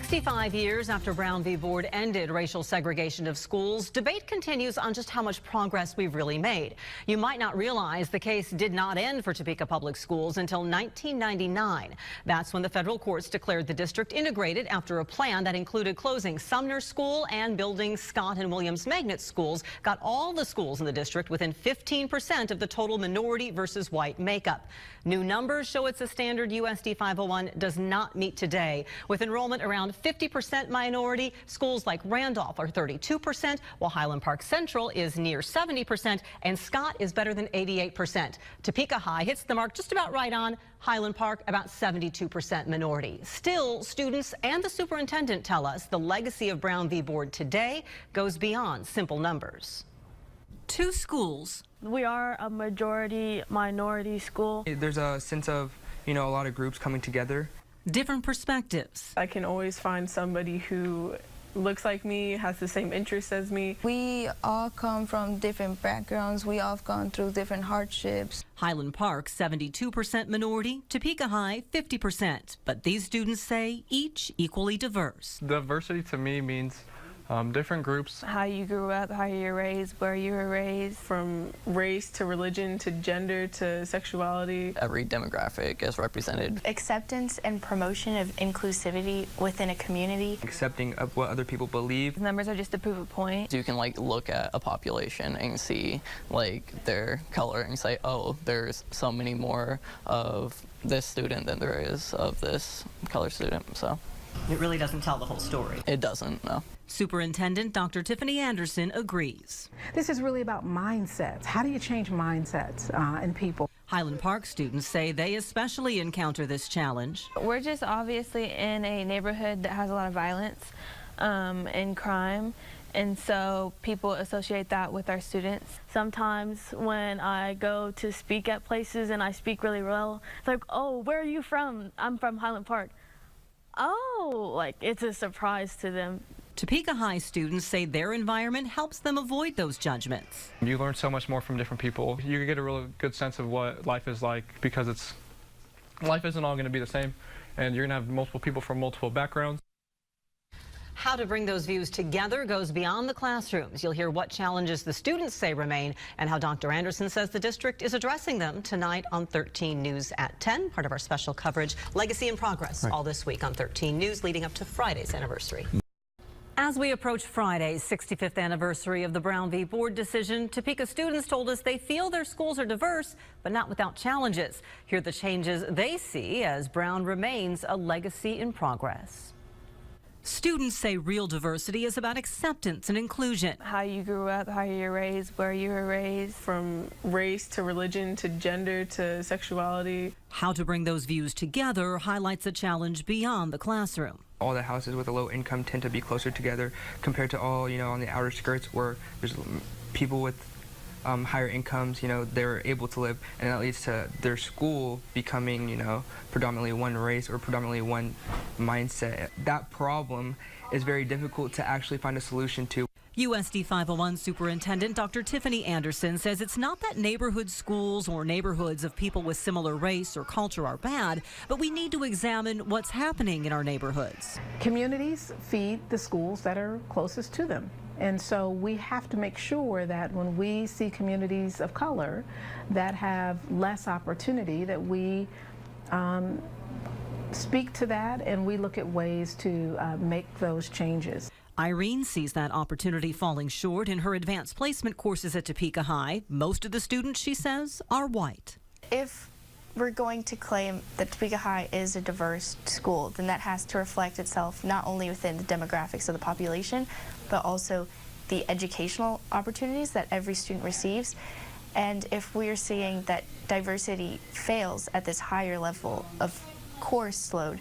65 years after Brown v. Board ended racial segregation of schools, debate continues on just how much progress we've really made. You might not realize the case did not end for Topeka Public Schools until 1999. That's when the federal courts declared the district integrated after a plan that included closing Sumner School and building Scott and Williams Magnet schools got all the schools in the district within 15% of the total minority versus white makeup. New numbers show it's a standard USD 501 does not meet today, with enrollment around 50% minority. Schools like Randolph are 32%, while Highland Park Central is near 70%, and Scott is better than 88%. Topeka High hits the mark just about right on. Highland Park about 72% minority. Still, students and the superintendent tell us the legacy of Brown v. Board today goes beyond simple numbers. Two schools. We are a majority minority school. There's a sense of, a lot of groups coming together. Different perspectives. I can always find somebody who looks like me, has the same interests as me. We all come from different backgrounds. We all have gone through different hardships. Highland Park, 72% minority, Topeka High, 50%. But these students say each equally diverse. Diversity to me means different groups. How you grew up, how you were raised, where you were raised. From race to religion to gender to sexuality. Every demographic is represented. Acceptance and promotion of inclusivity within a community. Accepting of what other people believe. The numbers are just to prove a point. You can look at a population and see their color and say, oh, there's so many more of this student than there is of this color student. So it really doesn't tell the whole story. It doesn't, no. Superintendent Dr. Tiffany Anderson agrees. This is really about mindsets. How do you change mindsets in people? Highland Park students say they especially encounter this challenge. We're just obviously in a neighborhood that has a lot of violence and crime, and so people associate that with our students. Sometimes when I go to speak at places and I speak really well, it's like, oh, where are you from? I'm from Highland Park. Oh, it's a surprise to them. Topeka High students say their environment helps them avoid those judgments. You learn so much more from different people. You get a really good sense of what life is like, because life isn't all going to be the same, and you're going to have multiple people from multiple backgrounds. How to bring those views together goes beyond the classrooms. You'll hear what challenges the students say remain and how Dr. Anderson says the district is addressing them tonight on 13 News at 10, part of our special coverage, Legacy and Progress, all this week on 13 News leading up to Friday's anniversary. As we approach Friday's 65th anniversary of the Brown v. Board decision, Topeka students told us they feel their schools are diverse, but not without challenges. Here are the changes they see as Brown remains a legacy in progress. Students say real diversity is about acceptance and inclusion. How you grew up, how you were raised, where you were raised. From race to religion to gender to sexuality. How to bring those views together highlights a challenge beyond the classroom. All the houses with a low income tend to be closer together compared to all, on the outer skirts where there's people with higher incomes, they're able to live, and that leads to their school becoming, predominantly one race or predominantly one mindset. That problem is very difficult to actually find a solution to. USD 501 Superintendent Dr. Tiffany Anderson says it's not that neighborhood schools or neighborhoods of people with similar race or culture are bad, but we need to examine what's happening in our neighborhoods. Communities feed the schools that are closest to them. And so we have to make sure that when we see communities of color that have less opportunity, that we speak to that and we look at ways to make those changes. Irene sees that opportunity falling short in her advanced placement courses at Topeka High. Most of the students, she says, are white. If we're going to claim that Topeka High is a diverse school, then that has to reflect itself not only within the demographics of the population, but also the educational opportunities that every student receives. And if we're seeing that diversity fails at this higher level of course load,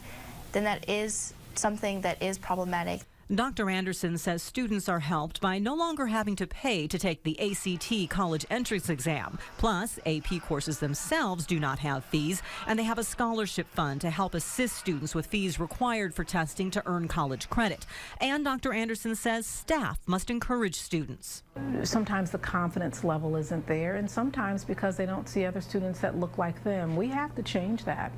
then that is something that is problematic. Dr. Anderson says students are helped by no longer having to pay to take the ACT college entrance exam. Plus, AP courses themselves do not have fees, and they have a scholarship fund to help assist students with fees required for testing to earn college credit. And Dr. Anderson says staff must encourage students. Sometimes the confidence level isn't there, and sometimes because they don't see other students that look like them. We have to change that.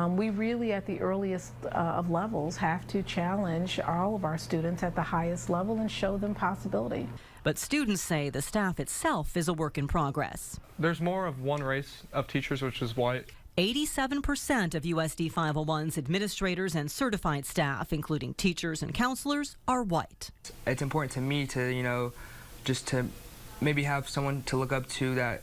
We really, at the earliest of levels, have to challenge all of our students at the highest level and show them possibility. But students say the staff itself is a work in progress. There's more of one race of teachers, which is white. 87% of USD 501's administrators and certified staff, including teachers and counselors, are white. It's important to me to, just to maybe have someone to look up to that,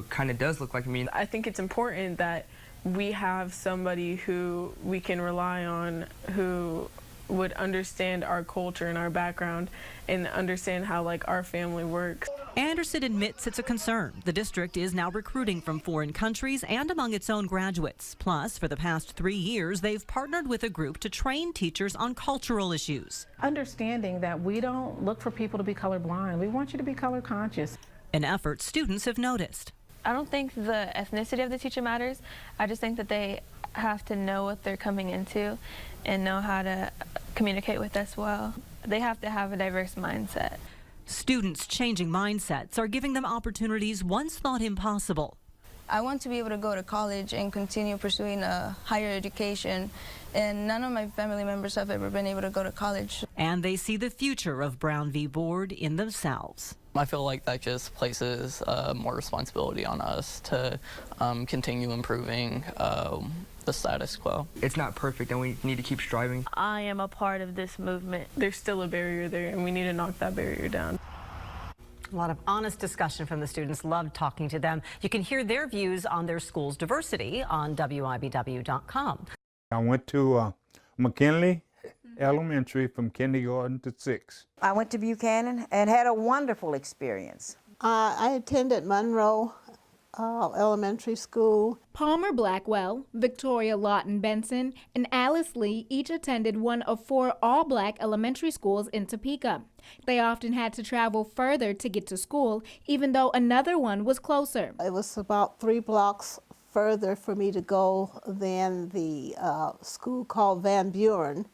kind of does look like me. I think it's important that we have somebody who we can rely on, who would understand our culture and our background and understand how our family works. Anderson admits it's a concern. The district is now recruiting from foreign countries and among its own graduates. Plus, for the past 3 years, they've partnered with a group to train teachers on cultural issues. Understanding that we don't look for people to be colorblind. We want you to be color conscious. An effort students have noticed. I don't think the ethnicity of the teacher matters. I just think that they have to know what they're coming into and know how to communicate with us well. They have to have a diverse mindset. Students changing mindsets are giving them opportunities once thought impossible. I want to be able to go to college and continue pursuing a higher education, and none of my family members have ever been able to go to college. And they see the future of Brown v. Board in themselves. I feel like that just places more responsibility on us to continue improving the status quo. It's not perfect and we need to keep striving. I am a part of this movement. There's still a barrier there, and we need to knock that barrier down. A lot of honest discussion from the students. Loved talking to them. You can hear their views on their school's diversity on WIBW.com. I went to McKinley Elementary from kindergarten to 6th. I went to Buchanan and had a wonderful experience. I attended Monroe Elementary School. Palmer Blackwell, Victoria Lawton Benson, and Alice Lee each attended one of 4 all-black elementary schools in Topeka. They often had to travel further to get to school, even though another one was closer. It was about 3 blocks further for me to go than the school called Van Buren,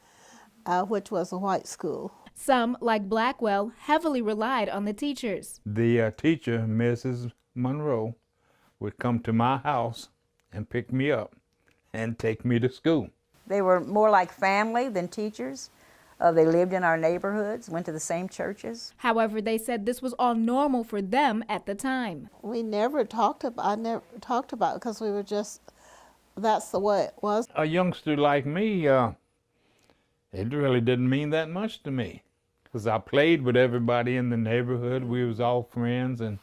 which was a white school. Some, like Blackwell, heavily relied on the teachers. The teacher, Mrs. Monroe, would come to my house and pick me up and take me to school. They were more like family than teachers. They lived in our neighborhoods, went to the same churches. However, they said this was all normal for them at the time. We never talked about, I never talked about it because we were just, that's the way it was. A youngster like me, it really didn't mean that much to me because I played with everybody in the neighborhood. We was all friends, and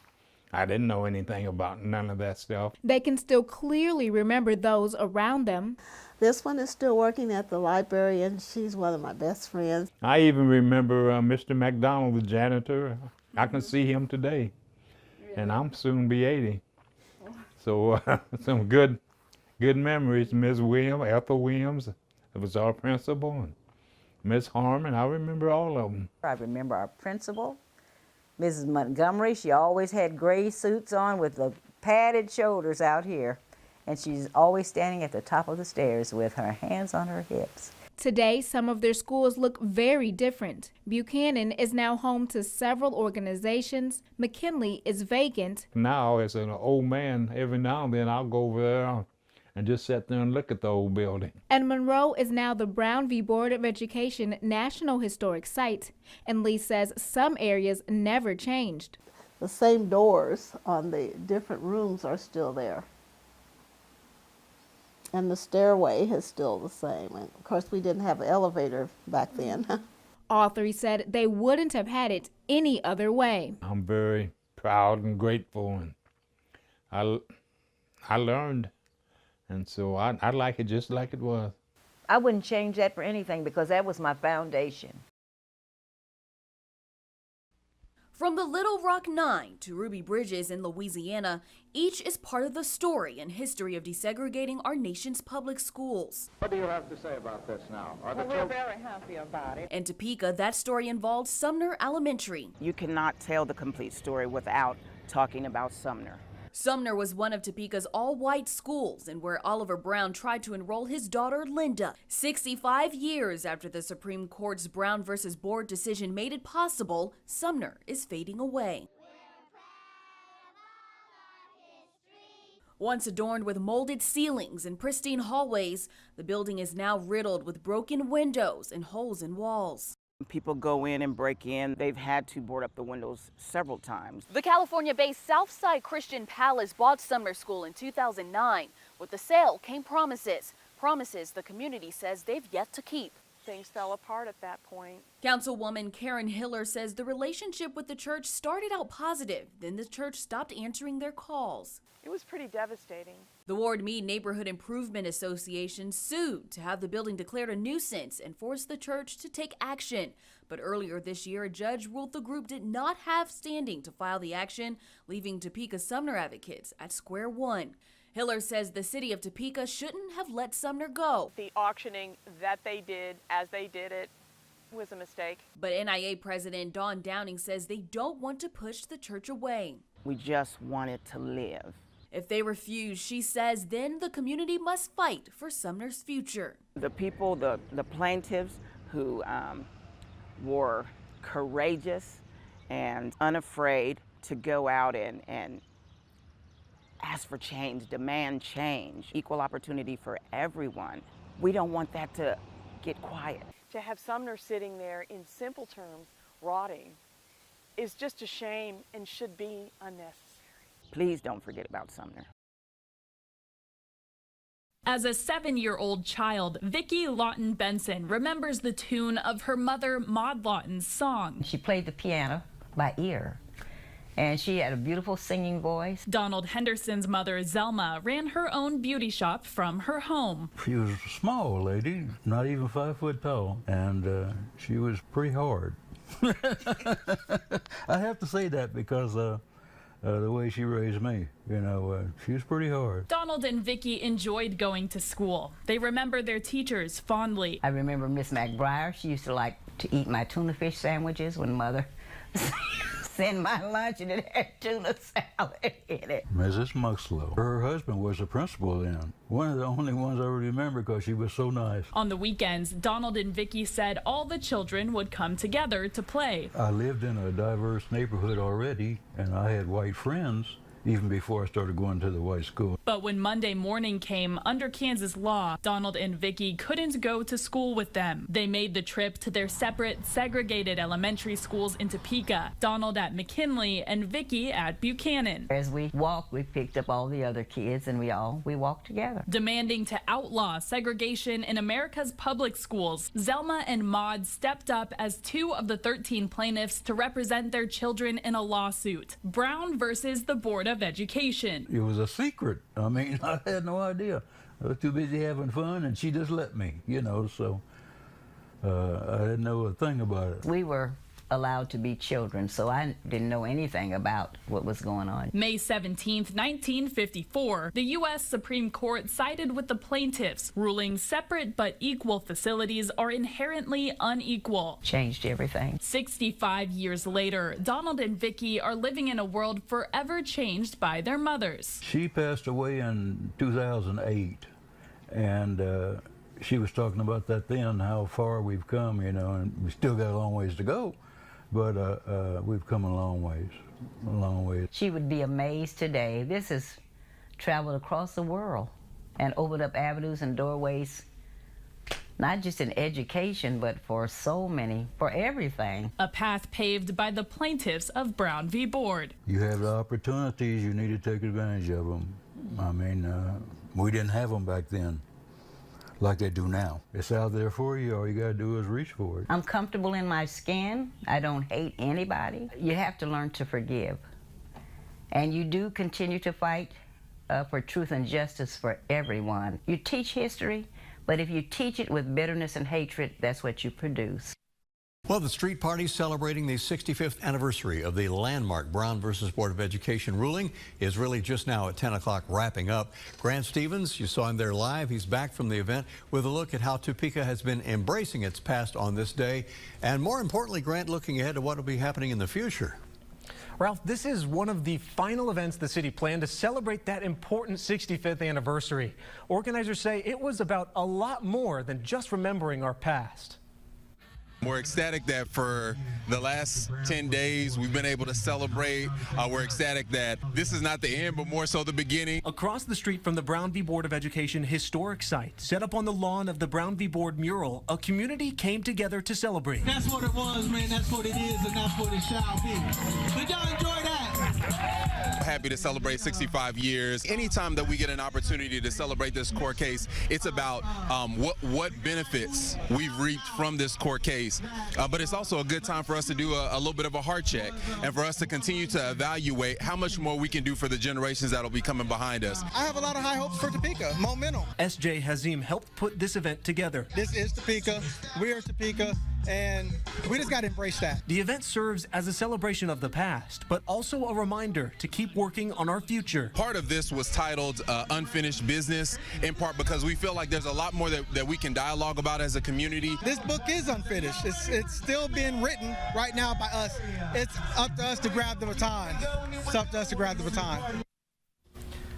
I didn't know anything about none of that stuff. They can still clearly remember those around them. This one is still working at the library, and she's one of my best friends. I even remember Mr. McDonald, the janitor. I can see him today, and I'm soon be 80. So some good memories. Ms. Williams, Ethel Williams, it was our principal, and Miss Harmon. I remember all of them. I remember our principal, Mrs. Montgomery. She always had gray suits on with the padded shoulders out here. And she's always standing at the top of the stairs with her hands on her hips. Today, some of their schools look very different. Buchanan is now home to several organizations. McKinley is vacant. Now, as an old man, every now and then I'll go over there and just sit there and look at the old building. And Monroe is now the Brown v. Board of Education National Historic Site. And Lee says some areas never changed. The same doors on the different rooms are still there. And the stairway is still the same. And of course, we didn't have an elevator back then. All 3 said they wouldn't have had it any other way. I'm very proud and grateful, and I learned, and so I like it just like it was. I wouldn't change that for anything because that was my foundation. From the Little Rock Nine to Ruby Bridges in Louisiana, each is part of the story and history of desegregating our nation's public schools. What do you have to say about this now? We're very happy about it. In Topeka, that story involved Sumner Elementary. You cannot tell the complete story without talking about Sumner. Sumner was one of Topeka's all-white schools and where Oliver Brown tried to enroll his daughter, Linda. 65 years after the Supreme Court's Brown versus Board decision made it possible, Sumner is fading away. Once adorned with molded ceilings and pristine hallways, the building is now riddled with broken windows and holes in walls. People go in and break in. They've had to board up the windows several times. The California-based Southside Christian Palace bought Sumner School in 2009. With the sale came promises the community says they've yet to keep. Things fell apart at that point. Councilwoman Karen Hiller says the relationship with the church started out positive, then the church stopped answering their calls. It was pretty devastating. The Ward Mead Neighborhood Improvement Association sued to have the building declared a nuisance and forced the church to take action. But earlier this year, a judge ruled the group did not have standing to file the action, leaving Topeka Sumner advocates at square one. Hiller says the city of Topeka shouldn't have let Sumner go. The auctioning that they did as they did it was a mistake. But NIA President Dawn Downing says they don't want to push the church away. We just want it to live. If they refuse, she says, then the community must fight for Sumner's future. The people, the plaintiffs who were courageous and unafraid to go out and ask for change, demand change, equal opportunity for everyone. We don't want that to get quiet. To have Sumner sitting there in simple terms, rotting, is just a shame and should be unnecessary. Please don't forget about Sumner. As a 7-year-old child, Vicki Lawton Benson remembers the tune of her mother Maud Lawton's song. She played the piano by ear, and she had a beautiful singing voice. Donald Henderson's mother, Zelma, ran her own beauty shop from her home. She was a small lady, not even 5 foot tall, and she was pretty hard. I have to say that because the way she raised me, she was pretty hard. Donald and Vicki enjoyed going to school. They remember their teachers fondly. I remember Miss McBriar. She used to like to eat my tuna fish sandwiches when Mother sent my lunch, and it had tuna salad in it. Mrs. Muxlow. Her husband was the principal then. One of the only ones I remember because she was so nice. On the weekends, Donald and Vicki said all the children would come together to play. I lived in a diverse neighborhood already, and I had white friends even before I started going to the white school. But when Monday morning came, under Kansas law, Donald and Vicki couldn't go to school with them. They made the trip to their separate, segregated elementary schools in Topeka, Donald at McKinley and Vicki at Buchanan. As we walked, we picked up all the other kids, and we walked together. Demanding to outlaw segregation in America's public schools, Zelma and Maud stepped up as 2 of the 13 plaintiffs to represent their children in a lawsuit. Brown versus the Board of Education. It was a secret. I mean, I had no idea. I was too busy having fun, and she just let me, so I didn't know a thing about it. We were allowed to be children, so I didn't know anything about what was going on. May 17th, 1954, the U.S. Supreme Court sided with the plaintiffs, ruling separate but equal facilities are inherently unequal. Changed everything. 65 years later, Donald and Vicki are living in a world forever changed by their mothers. She passed away in 2008, and she was talking about that then, how far we've come, and we still got a long ways to go. But we've come a long ways. She would be amazed today. This has traveled across the world and opened up avenues and doorways, not just in education, but for so many, for everything. A path paved by the plaintiffs of Brown v. Board. You have the opportunities, you need to take advantage of them. I mean, we didn't have them back then like they do now. It's out there for you. All you gotta do is reach for it. I'm comfortable in my skin. I don't hate anybody. You have to learn to forgive. And you do continue to fight for truth and justice for everyone. You teach history, but if you teach it with bitterness and hatred, that's what you produce. Well, the street party celebrating the 65th anniversary of the landmark Brown versus Board of Education ruling is really just now at 10 o'clock wrapping up. Grant Stevens, you saw him there live. He's back from the event with a look at how Topeka has been embracing its past on this day. And more importantly, Grant, looking ahead to what will be happening in the future. Ralph, this is one of the final events the city planned to celebrate that important 65th anniversary. Organizers say it was about a lot more than just remembering our past. We're ecstatic that for the last 10 days we've been able to celebrate. We're ecstatic that this is not the end, but more so the beginning. Across the street from the Brown v. Board of Education historic site, set up on the lawn of the Brown v. Board mural, a community came together to celebrate. That's what it was, man. That's what it is, and that's what it shall be. Did y'all enjoy that? Happy to celebrate 65 years. Anytime that we get an opportunity to celebrate this court case, it's about what benefits we've reaped from this court case. But it's also a good time for us to do a little bit of a heart check and for us to continue to evaluate how much more we can do for the generations that will be coming behind us. I have a lot of high hopes for Topeka. Momentum. S.J. Hazim helped put this event together. This is Topeka. We are Topeka. And we just got to embrace that. The event serves as a celebration of the past, but also a reminder to keep working on our future. Part of this was titled Unfinished Business, in part because we feel like there's a lot more that we can dialogue about as a community. This book is unfinished. It's still being written right now by us. It's up to us to grab the baton. It's up to us to grab the baton.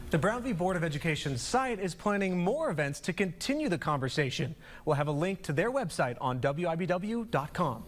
The Brown v. Board of Education site is planning more events to continue the conversation. We'll have a link to their website on WIBW.com.